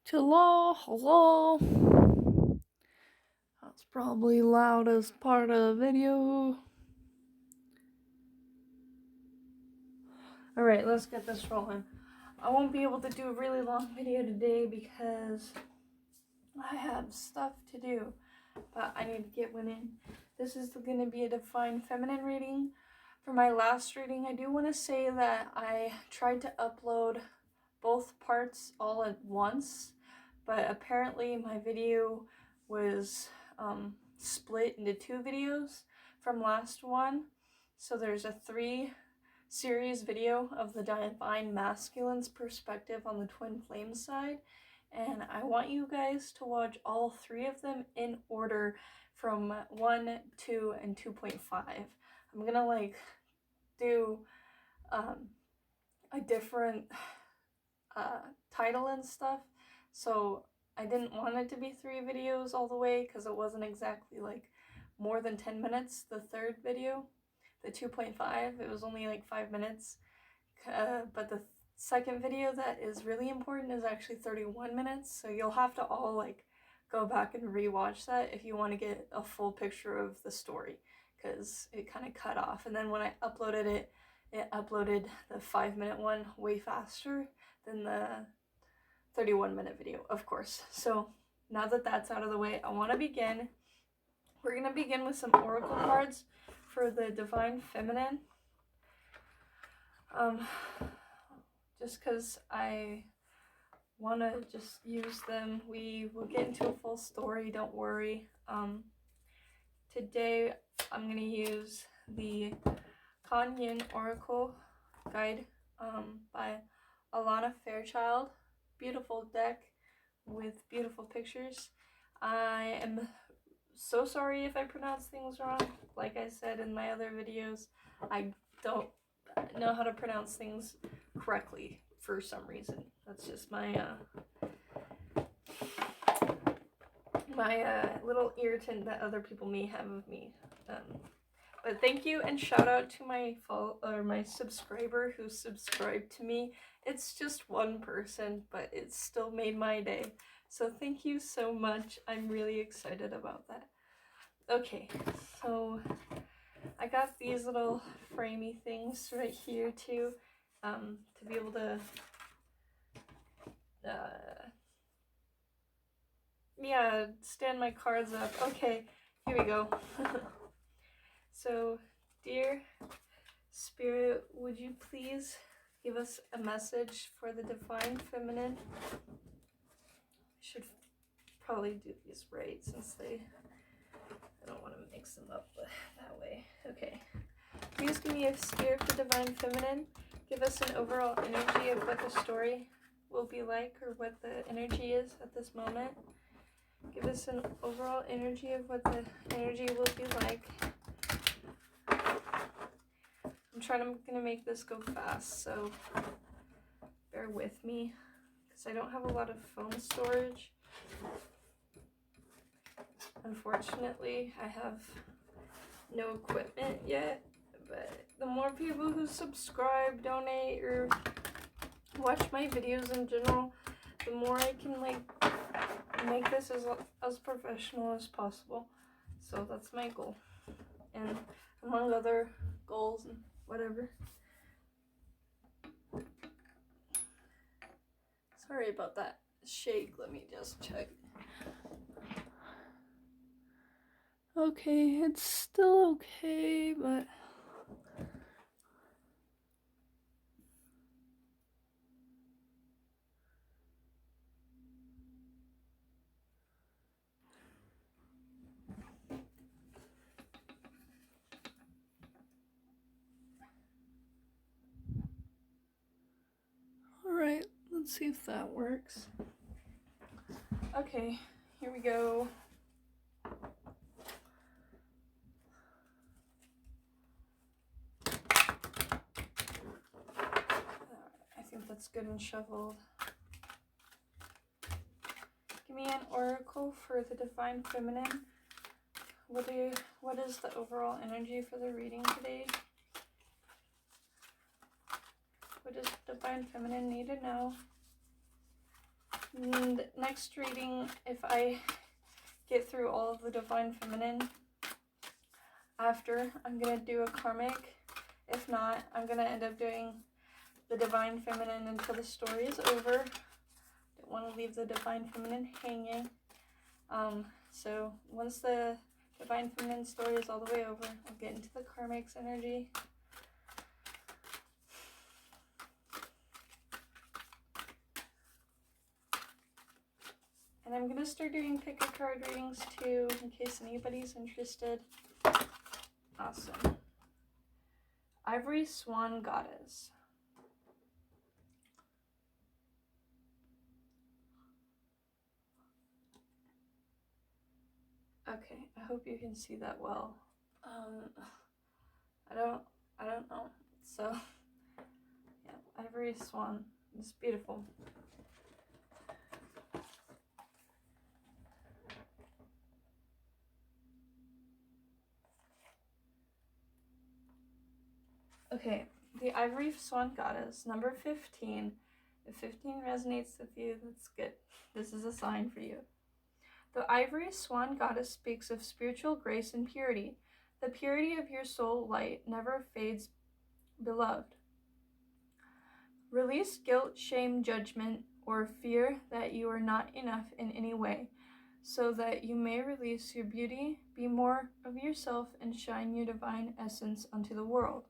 to law. Hello. That's probably loud as part of the video. Alright, let's get this rolling. I won't be able to do a really long video today because I have stuff to do, but I need to get one in. This is going to be a Divine Feminine reading. For my last reading, I do want to say that I tried to upload both parts all at once, but apparently my video was split into 2 videos from last one. So there's a 3 series video of the divine masculine's perspective on the twin flame side, and I want you guys to watch all 3 of them in order from 1, 2, and 2.5. I'm gonna do a different title and stuff, so I didn't want it to be 3 videos all the way because it wasn't exactly more than 10 minutes. The third video, the 2.5, it was only 5 minutes, but the second video that is really important is actually 31 minutes, so you'll have to all go back and rewatch that if you want to get a full picture of the story, because it kind of cut off. And then when I uploaded it, it uploaded the 5-minute one way faster than the 31-minute video, of course. So now that that's out of the way, I want to begin. We're going to begin with some oracle cards for the Divine Feminine. Just because I want to just use them. We will get into a full story, don't worry. Today I'm going to use the Kanyin Oracle Guide by Alana Fairchild. Beautiful deck with beautiful pictures. I am so sorry if I pronounce things wrong. Like I said in my other videos, I don't know how to pronounce things correctly for some reason. That's just my little irritant that other people may have of me. But thank you, and shout out to my subscriber who subscribed to me. It's just one person, but it still made my day. So thank you so much. I'm really excited about that. Okay, so I got these little framey things right here too, to be able to stand my cards up. Okay, here we go. So, dear Spirit, would you please give us a message for the Divine Feminine? I should probably do these right since I don't want to mix them up that way. Okay. Please give me a spirit for Divine Feminine. Give us an overall energy of what the story will be like, or what the energy is at this moment. Give us an overall energy of what the energy will be like. I'm gonna make this go fast, so bear with me, because I don't have a lot of phone storage. Unfortunately, I have no equipment yet, but the more people who subscribe, donate, or watch my videos in general, the more I can make this as professional as possible. So that's my goal, and among other goals and whatever. Sorry about that shake. Let me just check. Okay, it's still okay, but alright, let's see if that works. Okay, here we go. I think that's good and shuffled. Give me an oracle for the Divine Feminine. What is the overall energy for the reading today? What does the Divine Feminine need to know? And next reading, if I get through all of the Divine Feminine after, I'm going to do a karmic. If not, I'm going to end up doing the Divine Feminine until the story is over. Don't want to leave the Divine Feminine hanging. So once the Divine Feminine story is all the way over, I'll get into the karmic's energy. And I'm going to start doing pick a card readings too, in case anybody's interested. Awesome. Ivory Swan Goddess. Okay, I hope you can see that well. I don't know. So, yeah, Ivory Swan. It's beautiful. Okay, the Ivory Swan Goddess, number 15. If 15 resonates with you, that's good. This is a sign for you. The Ivory Swan Goddess speaks of spiritual grace and purity. The purity of your soul light never fades, beloved. Release guilt, shame, judgment, or fear that you are not enough in any way, so that you may release your beauty, be more of yourself, and shine your divine essence unto the world.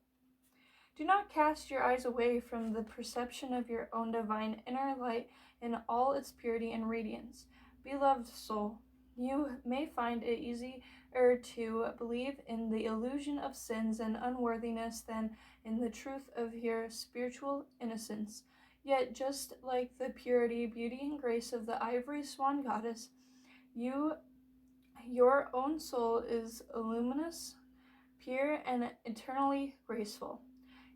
Do not cast your eyes away from the perception of your own divine inner light in all its purity and radiance. Beloved soul, you may find it easier to believe in the illusion of sins and unworthiness than in the truth of your spiritual innocence. Yet, just like the purity, beauty, and grace of the Ivory Swan Goddess, your own soul is luminous, pure, and eternally graceful.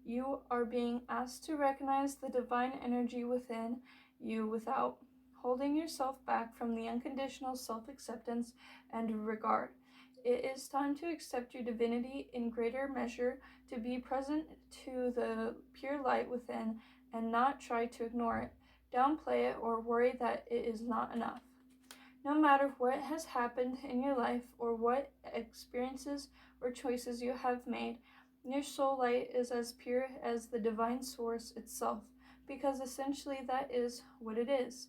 You are being asked to recognize the divine energy within you without holding yourself back from the unconditional self-acceptance and regard. It is time to accept your divinity in greater measure, to be present to the pure light within and not try to ignore it, downplay it, or worry that it is not enough. No matter what has happened in your life or what experiences or choices you have made, your soul light is as pure as the divine source itself, because essentially that is what it is.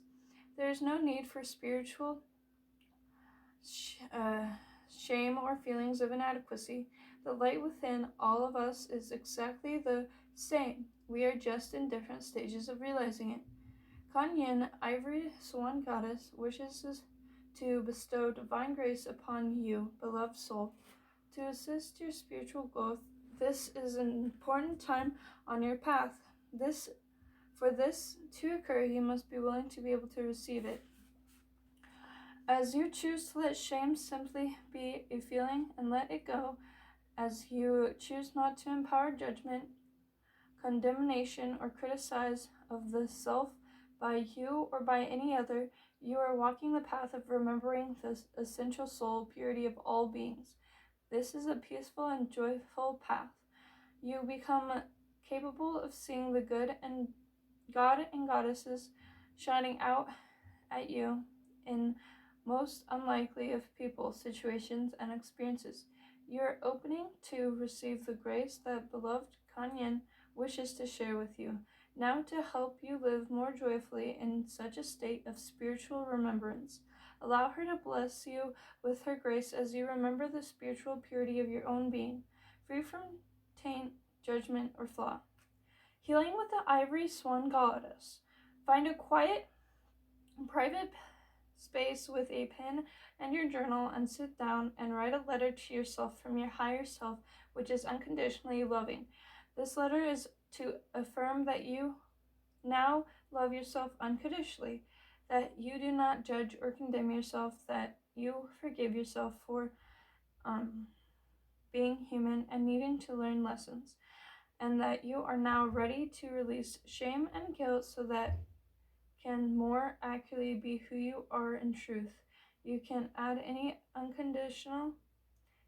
There is no need for spiritual shame or feelings of inadequacy. The light within all of us is exactly the same. We are just in different stages of realizing it. Kuan Yin, Ivory Swan Goddess, wishes to bestow divine grace upon you, beloved soul, to assist your spiritual growth. This is an important time on your path. For this to occur, you must be willing to be able to receive it. As you choose to let shame simply be a feeling and let it go, as you choose not to empower judgment, condemnation, or criticize of the self by you or by any other, you are walking the path of remembering the essential soul purity of all beings. This is a peaceful and joyful path. You become capable of seeing the good and God and goddesses shining out at you in most unlikely of people, situations, and experiences. You are opening to receive the grace that beloved Kuan Yin wishes to share with you, now to help you live more joyfully in such a state of spiritual remembrance. Allow her to bless you with her grace as you remember the spiritual purity of your own being, free from taint, judgment, or flaw. Healing with the Ivory Swan Goddess. Find a quiet, private space with a pen and your journal and sit down and write a letter to yourself from your higher self, which is unconditionally loving. This letter is to affirm that you now love yourself unconditionally, that you do not judge or condemn yourself, that you forgive yourself for being human and needing to learn lessons, and that you are now ready to release shame and guilt so that can more accurately be who you are in truth. You can add any unconditional,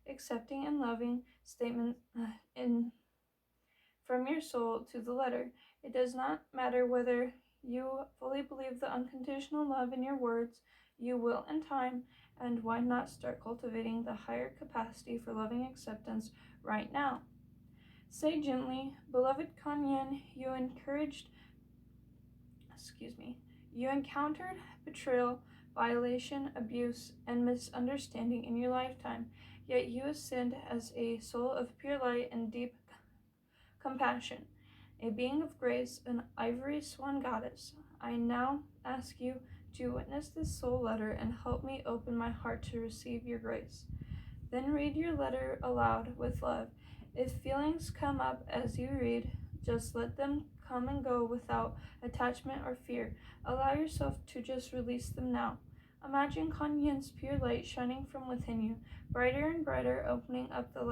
accepting, and loving statement from your soul to the letter. It does not matter whether you fully believe the unconditional love in your words, you will in time, and why not start cultivating the higher capacity for loving acceptance right now? Say gently, beloved Kanyen, you encountered betrayal, violation, abuse, and misunderstanding in your lifetime, yet you ascend as a soul of pure light and deep compassion, a being of grace, an ivory swan goddess. I now ask you to witness this soul letter and help me open my heart to receive your grace. Then read your letter aloud with love. If feelings come up as you read, just let them come and go without attachment or fear. Allow yourself to just release them now. Imagine Kanyen's pure light shining from within you, brighter and brighter, opening up the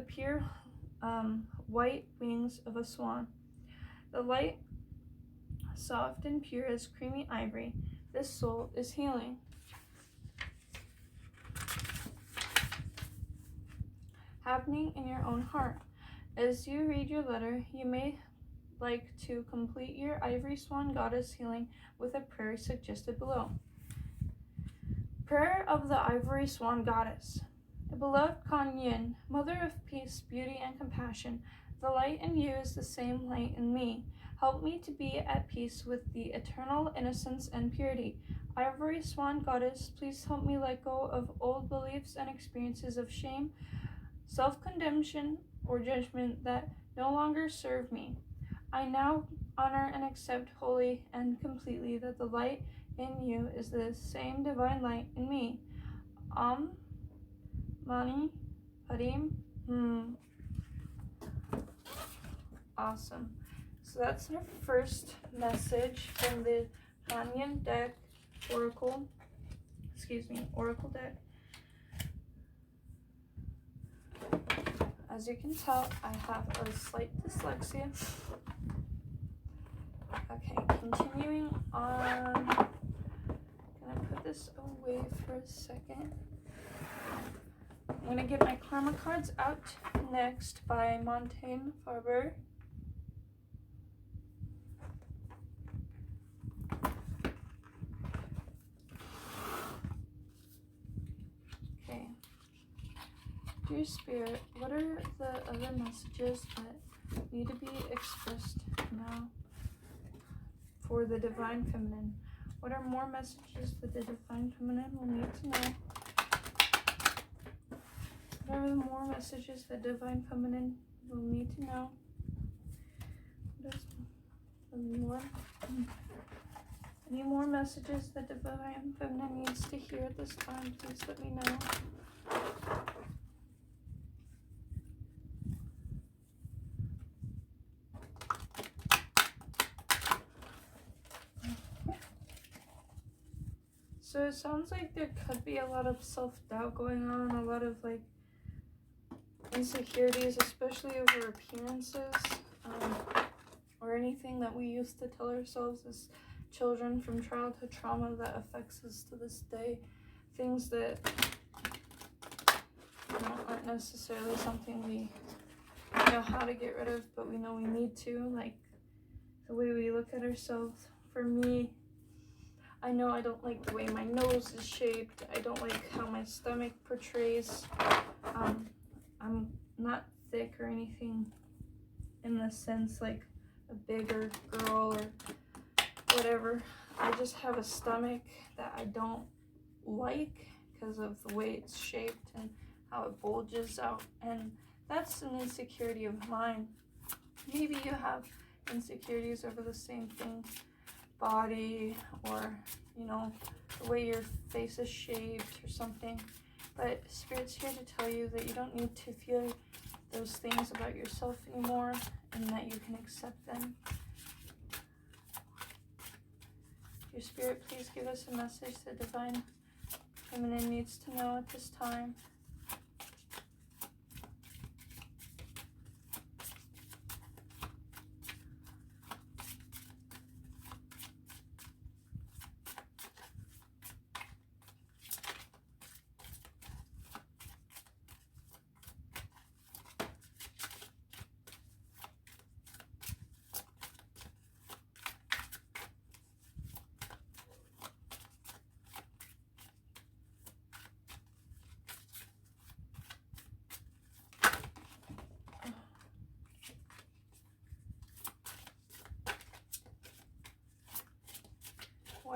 pure white wings of a swan. The light, soft and pure as creamy ivory. This soul is healing. Happening in your own heart. As you read your letter, you may like to complete your ivory swan goddess healing with a prayer suggested below. Prayer of the Ivory Swan Goddess. Beloved Kanyen, Mother of Peace, Beauty, and Compassion, the light in you is the same light in me. Help me to be at peace with the eternal innocence and purity. Ivory Swan Goddess, please help me let go of old beliefs and experiences of shame, self-condemnation, or judgment that no longer serve me. I now honor and accept wholly and completely that the light in you is the same divine light in me. Mani, Padim, Awesome. So that's our first message from the Kanyen deck, oracle deck. As you can tell, I have a slight dyslexia. Okay, continuing on. Gonna put this away for a second. I'm gonna get my karma cards out next by Montaigne Faber. Okay. Dear Spirit, what are the other messages that need to be expressed now for the Divine Feminine? What are more messages that the Divine Feminine will need to know? What are the more messages that Divine Feminine will need to know? Any more messages that Divine Feminine needs to hear at this time? Please let me know. So it sounds like there could be a lot of self-doubt going on, a lot of like insecurities, especially over appearances, or anything that we used to tell ourselves as children from childhood trauma that affects us to this day. Things that aren't necessarily something we know how to get rid of, but we know we need to, like the way we look at ourselves. For me, I know I don't like the way my nose is shaped. I don't like how my stomach portrays. I'm not thick or anything in the sense like a bigger girl or whatever. I just have a stomach that I don't like because of the way it's shaped and how it bulges out. And that's an insecurity of mine. Maybe you have insecurities over the same thing. Body, or the way your face is shaped or something, but Spirit's here to tell you that you don't need to feel those things about yourself anymore, and that you can accept them. Your Spirit, please give us a message that Divine Feminine needs to know at this time.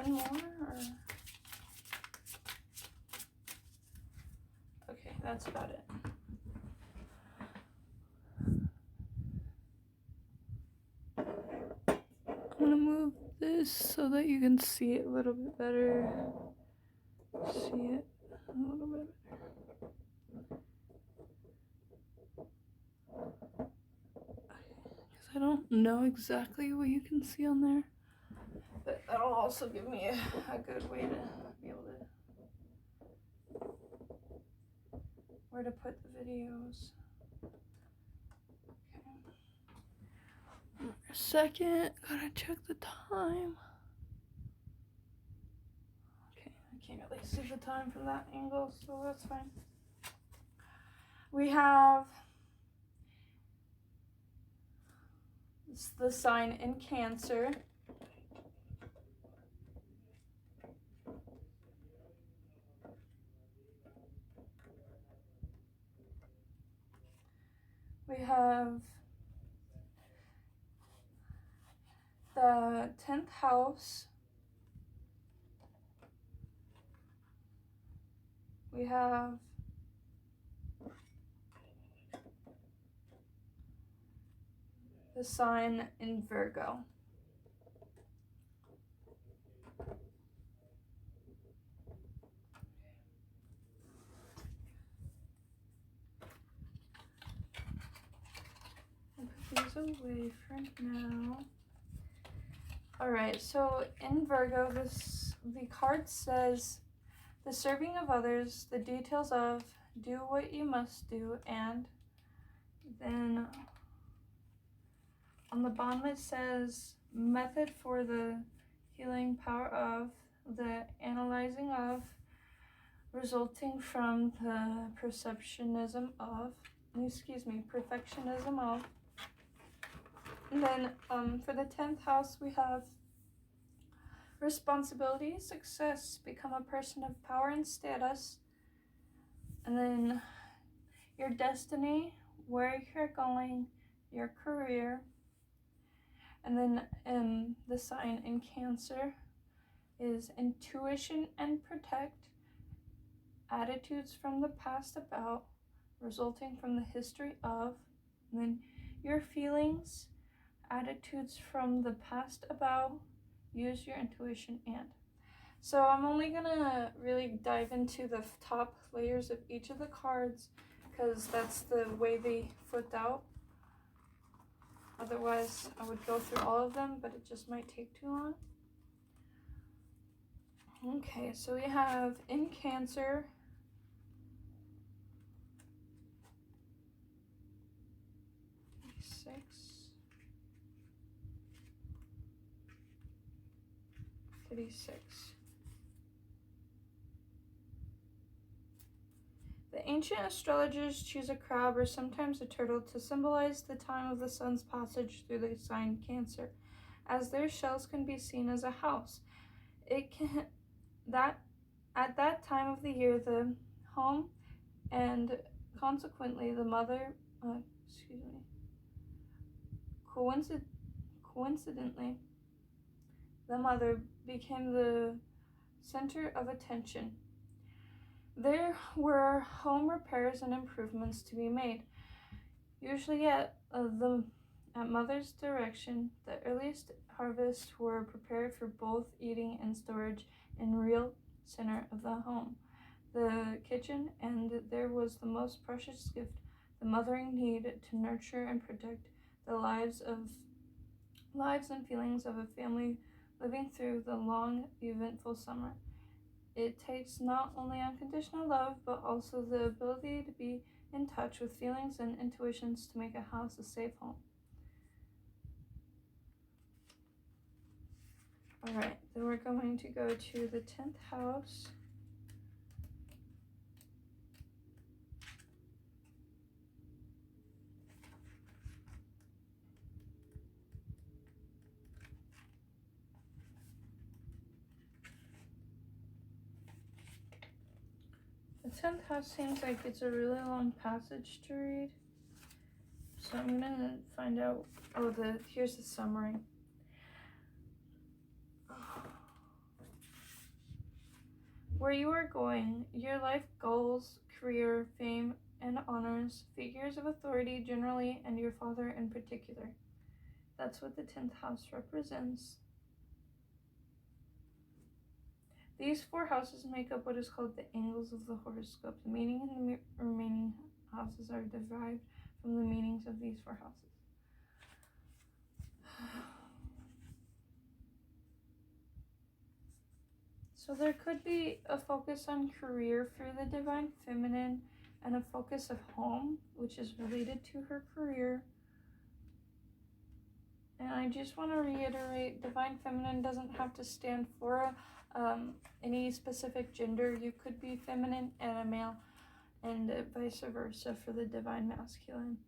one more, or... Okay, that's about it. I'm gonna move this so that you can see it a little bit better. See it a little bit better. Because I don't know exactly what you can see on there, but that'll also give me a good way to be able to where to put the videos. Okay. A second, gotta check the time. Okay, I can't really see the time from that angle, so that's fine. We have the sign in Cancer. We have the 10th house. We have the sign in Virgo. I'll put these away for now. Alright, so in Virgo, the card says, the serving of others, the details of, do what you must do, and then on the bottom it says, method for the healing power of, the analyzing of, resulting from the perfectionism of. And then for the 10th house, we have responsibility, success, become a person of power and status. And then your destiny, where you're going, your career. And then the sign in Cancer is intuition and protect, attitudes from the past about, resulting from the history of. And then your feelings, attitudes from the past about, use your intuition and. So I'm only gonna really dive into the top layers of each of the cards because that's the way they flipped out. Otherwise I would go through all of them, but it just might take too long. Okay, so we have in Cancer, six, 36. The ancient astrologers choose a crab or sometimes a turtle to symbolize the time of the sun's passage through the sign Cancer, as their shells can be seen as a house. At that time of the year, the home and consequently the mother, coincidentally, the mother became the center of attention. There were home repairs and improvements to be made. Usually at mother's direction, the earliest harvests were prepared for both eating and storage in real center of the home, the kitchen, and there was the most precious gift, the mothering need to nurture and protect the lives and feelings of a family living through the long, eventful summer. It takes not only unconditional love, but also the ability to be in touch with feelings and intuitions to make a house a safe home. Alright, then we're going to go to the 10th house. The 10th house seems like it's a really long passage to read. So I'm gonna find out, here's the summary. Where you are going, your life goals, career, fame, and honors, figures of authority generally, and your father in particular. That's what the 10th house represents. These 4 houses make up what is called the angles of the horoscope. The meaning in the remaining houses are derived from the meanings of these 4 houses. So there could be a focus on career for the divine feminine and a focus of home, which is related to her career. And I just want to reiterate, divine feminine doesn't have to stand for any specific gender. You could be feminine and a male, and vice versa for the divine masculine.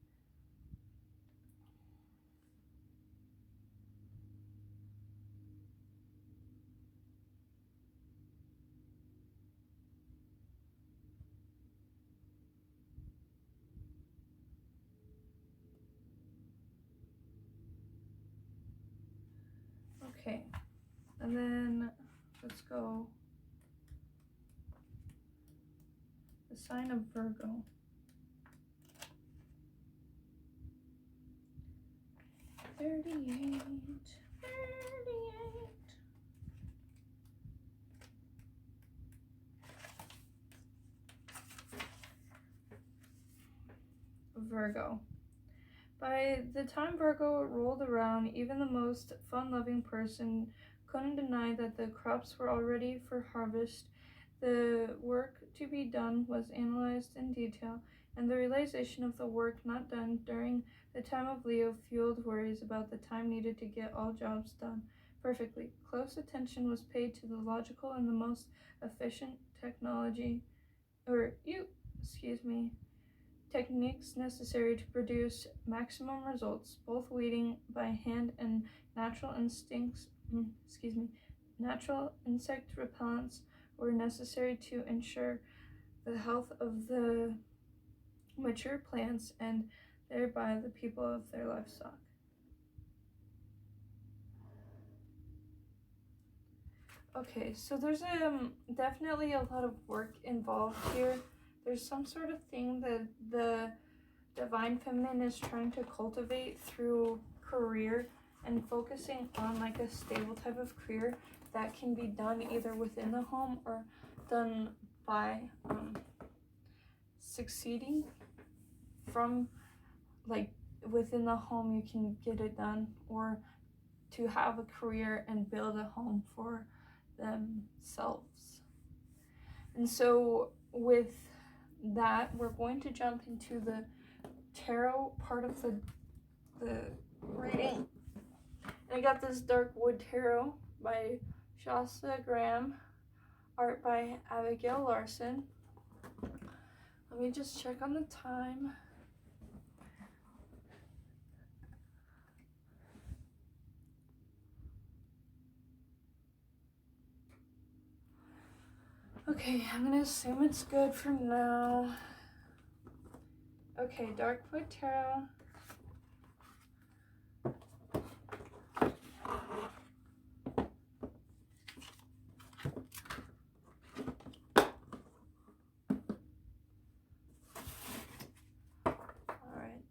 Okay, and then let's go the sign of Virgo. Thirty-eight. Virgo. By the time Virgo rolled around, even the most fun-loving person couldn't deny that the crops were all ready for harvest. The work to be done was analyzed in detail, and the realization of the work not done during the time of Leo fueled worries about the time needed to get all jobs done perfectly. Close attention was paid to the logical and the most efficient techniques necessary to produce maximum results. Both weeding by hand and natural insect repellents were necessary to ensure the health of the mature plants and thereby the people of their livestock. Okay, so there's definitely a lot of work involved here. There's some sort of thing that the divine feminine is trying to cultivate through career and focusing on like a stable type of career that can be done either within the home or done by succeeding from like within the home. You can get it done, or to have a career and build a home for themselves. And so with that, we're going to jump into the tarot part of the reading. And I got this dark wood tarot by Shasta Graham, art by Abigail Larson. Let me just check on the time. Okay, I'm gonna assume it's good for now. Okay, dark wood tarot.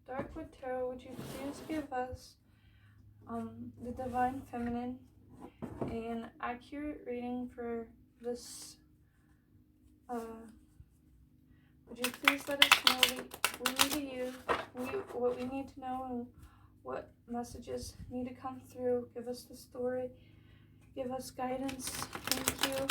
Darkwood Tarot, would you please give us the divine feminine an accurate reading for this? Would you please let us know what we need to know and what messages need to come through? Give us the story. Give us guidance. Thank you.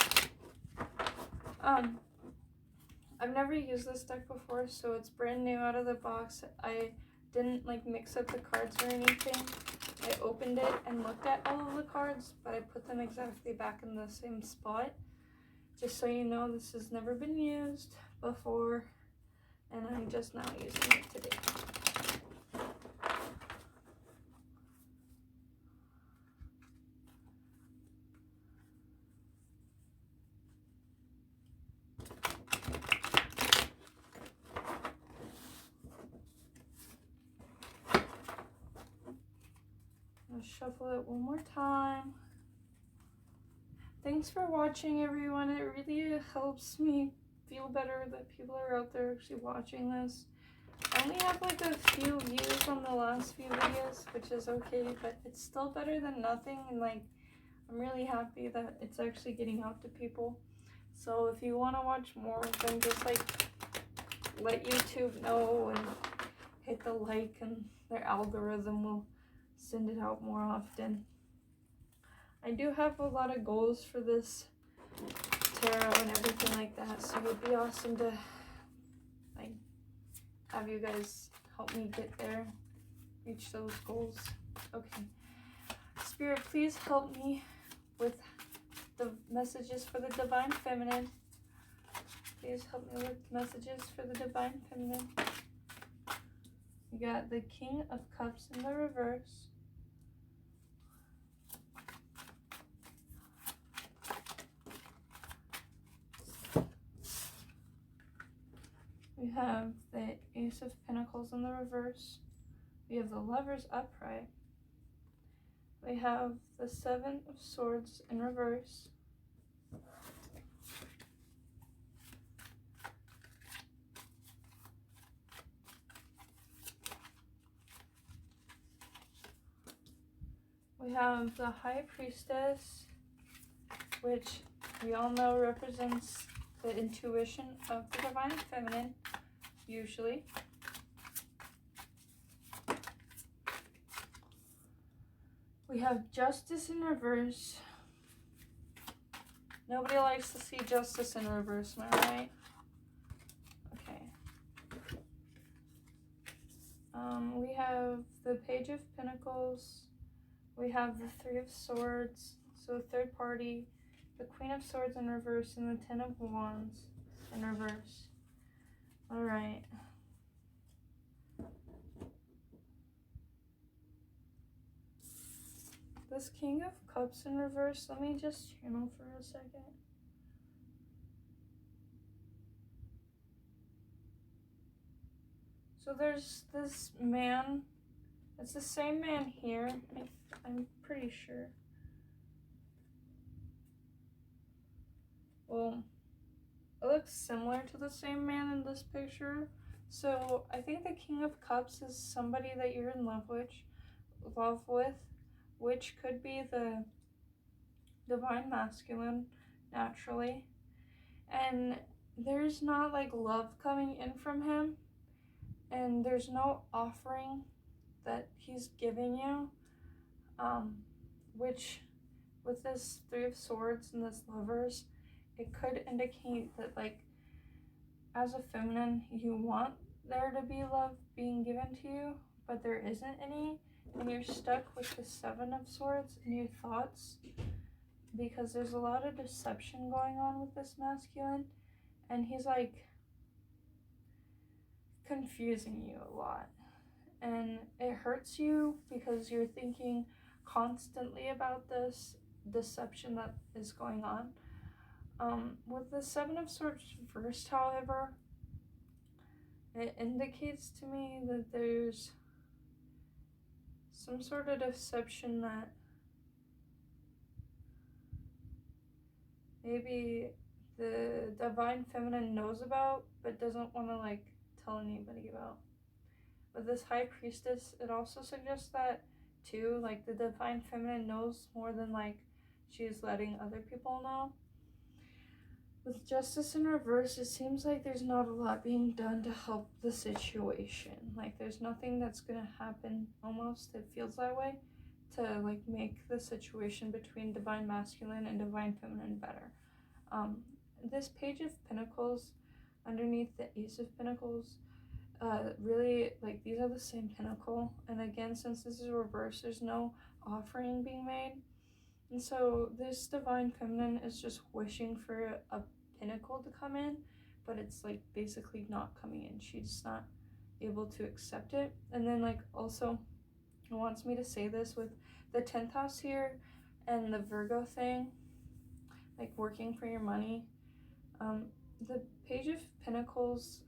I've never used this deck before, so it's brand new out of the box. I didn't like mix up the cards or anything. I opened it and looked at all of the cards, but I put them exactly back in the same spot. Just so you know, this has never been used before, and I'm just now using it today. I'll shuffle it one more time. thanks for watching, everyone. It really helps me feel better that people are out there actually watching this. I only have like a few views on the last few videos, which is okay, but it's still better than nothing, and like I'm really happy that it's actually getting out to people. So if you want to watch more, then just like let YouTube know and hit the like, and their algorithm will send it out more often. I do have a lot of goals for this tarot and everything like that, so it would be awesome to like have you guys help me get there, reach those goals. Okay, Spirit, please help me with the messages for the Divine Feminine. Please help me with messages for the Divine Feminine. We got the King of Cups in the reverse. We have the Ace of Pentacles in the reverse. We have the Lovers upright. We have the Seven of Swords in reverse. We have the High Priestess, which we all know represents the intuition of the Divine Feminine, usually. We have Justice in reverse. Nobody likes to see Justice in reverse, am I right? Okay. We have the Page of Pentacles. We have the Three of Swords, so third party, the Queen of Swords in reverse, and the Ten of Wands in reverse. Alright. This King of Cups in reverse, let me just channel for a second. So there's this man, it's the same man here, I'm pretty sure. Well, it looks similar to the same man in this picture. So I think the King of Cups is somebody that you're in love with, which could be the Divine Masculine, naturally. And there's not like love coming in from him, and there's no offering that he's giving you, which with this Three of Swords and this Lovers, it could indicate that like as a feminine you want there to be love being given to you, but there isn't any, and you're stuck with the Seven of Swords in your thoughts because there's a lot of deception going on with this masculine, and he's like confusing you a lot, and it hurts you because you're thinking constantly about this deception that is going on. With the Seven of Swords reversed, however, it indicates to me that there's some sort of deception that maybe the Divine Feminine knows about but doesn't want to like tell anybody about. With this High Priestess, it also suggests that too, like the Divine Feminine knows more than like she's letting other people know. With Justice in reverse, it seems like there's not a lot being done to help the situation. Like there's nothing that's gonna happen, almost, it feels that way, to like make the situation between Divine Masculine and Divine Feminine better. This Page of Pentacles underneath the Ace of Pentacles, really, like these are the same pentacle, and again, since this is reverse, there's no offering being made. And so this Divine Feminine is just wishing for a pinnacle to come in, but it's like basically not coming in. She's not able to accept it. And then like also it wants me to say this with the 10th house here and the Virgo thing, like working for your money. The Page of Pentacles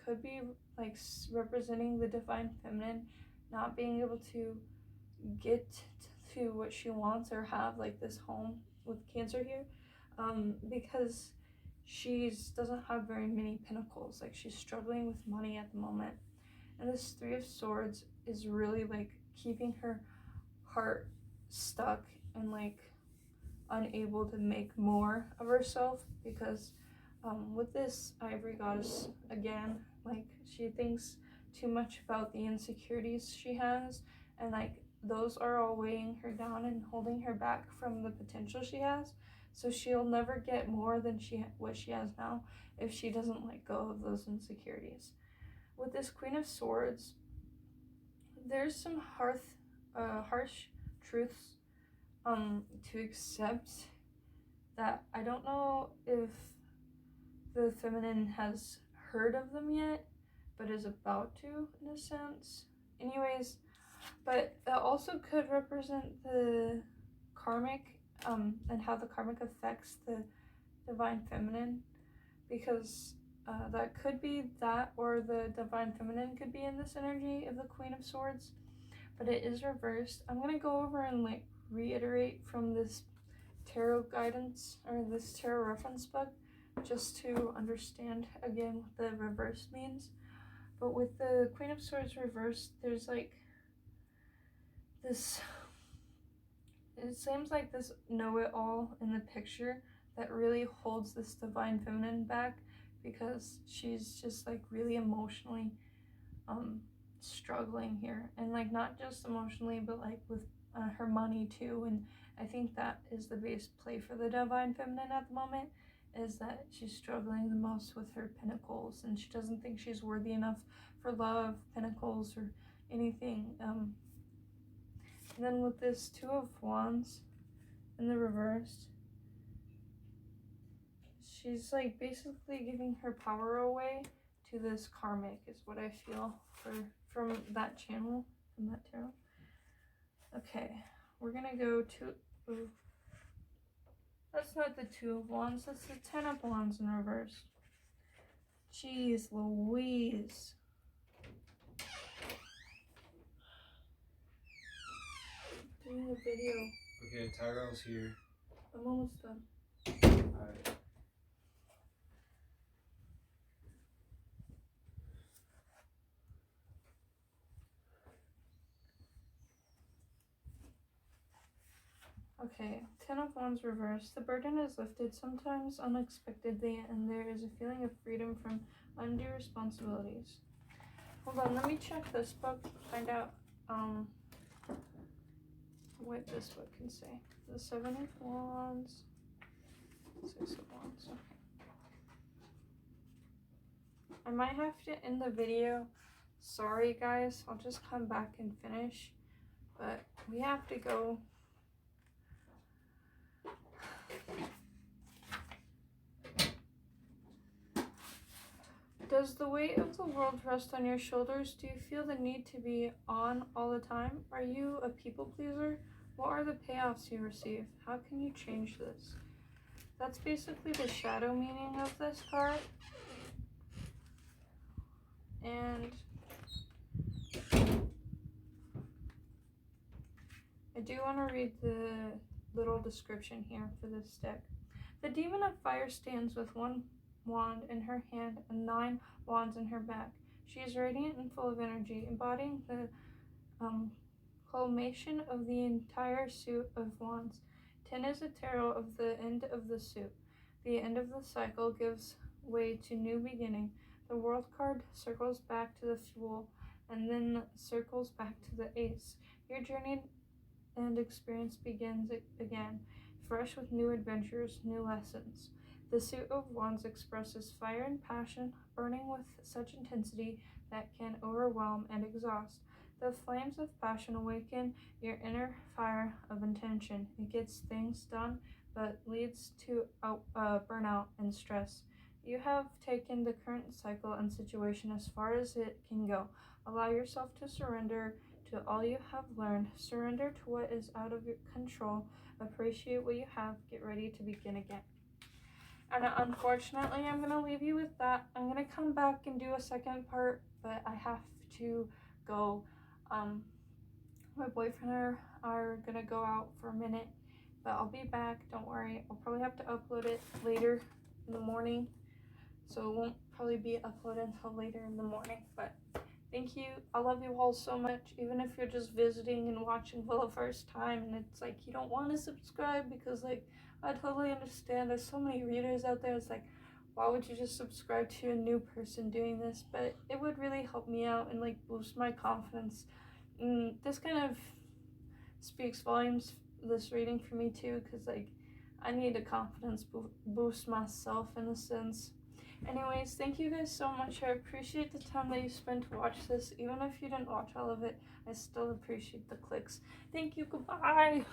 could be like representing the Divine Feminine not being able to get to what she wants or have, like this home with Cancer here. because she doesn't have very many pentacles. Like, she's struggling with money at the moment. And this Three of Swords is really like keeping her heart stuck and like unable to make more of herself, because with this Ivory Goddess, again, like, she thinks too much about the insecurities she has, and like those are all weighing her down and holding her back from the potential she has. So she'll never get more than what she has now if she doesn't let go of those insecurities. With this Queen of Swords, there's some harsh truths to accept that I don't know if the feminine has heard of them yet, but is about to, in a sense. Anyways, but it also could represent the karmic, and how the karmic affects the divine feminine, because that could be that, or the divine feminine could be in this energy of the Queen of Swords, but it is reversed. I'm gonna go over and like reiterate from this tarotguidance, or this tarot reference book, just to understand again what the reverse means. But with the Queen of Swords reversed, there's like this, it seems like this know-it-all in the picture that really holds this divine feminine back, because she's just like really emotionally struggling here, and like not just emotionally, but like with her money too. And I think that is the base play for the divine feminine at the moment, is that she's struggling the most with her pentacles, and she doesn't think she's worthy enough for love, pentacles, or anything. And then with this Two of Wands in the reversed, she's like basically giving her power away to this karmic, is what I feel from that channel, from that tarot. Okay, we're gonna go to, that's not the Two of Wands, that's the Ten of Wands in reverse. Jeez Louise. Doing a video. Okay, Tyrell's here. I'm almost done. Alright. Okay, Ten of Wands reversed. The burden is lifted, sometimes unexpectedly, and there is a feeling of freedom from undue responsibilities. Hold on, let me check this book, find out what this book can say. The Seven of Wands, Six of Wands. Okay. I might have to end the video. Sorry guys, I'll just come back and finish, but we have to go. Does the weight of the world rest on your shoulders? Do you feel the need to be on all the time? Are you a people pleaser? What are the payoffs you receive? How can you change this? That's basically the shadow meaning of this card. And I do want to read the little description here for this deck. The Demon of Fire stands with one wand in her hand and 9 wands in her back. She is radiant and full of energy, embodying the culmination of the entire suit of wands. 10 is a tarot of the end of the suit. The end of the cycle gives way to new beginning. The World card circles back to the Fool, and then circles back to the Ace. Your journey and experience begins again, fresh with new adventures, new lessons. The suit of wands expresses fire and passion, burning with such intensity that can overwhelm and exhaust. The flames of passion awaken your inner fire of intention. It gets things done, but leads to burnout and stress. You have taken the current cycle and situation as far as it can go. Allow yourself to surrender to all you have learned. Surrender to what is out of your control. Appreciate what you have. Get ready to begin again. And unfortunately, I'm going to leave you with that. I'm going to come back and do a second part, but I have to go. My boyfriend and I are going to go out for a minute, but I'll be back. Don't worry. I'll probably have to upload it later in the morning, so it won't probably be uploaded until later in the morning. But thank you. I love you all so much. Even if you're just visiting and watching for the first time and it's like you don't want to subscribe, because like I totally understand. There's so many readers out there. It's like, why would you just subscribe to a new person doing this? But it would really help me out and like boost my confidence. And this kind of speaks volumes, this reading, for me too, because like I need a confidence boost myself in a sense. Anyways, thank you guys so much. I appreciate the time that you spent to watch this. Even if you didn't watch all of it, I still appreciate the clicks. Thank you. Goodbye.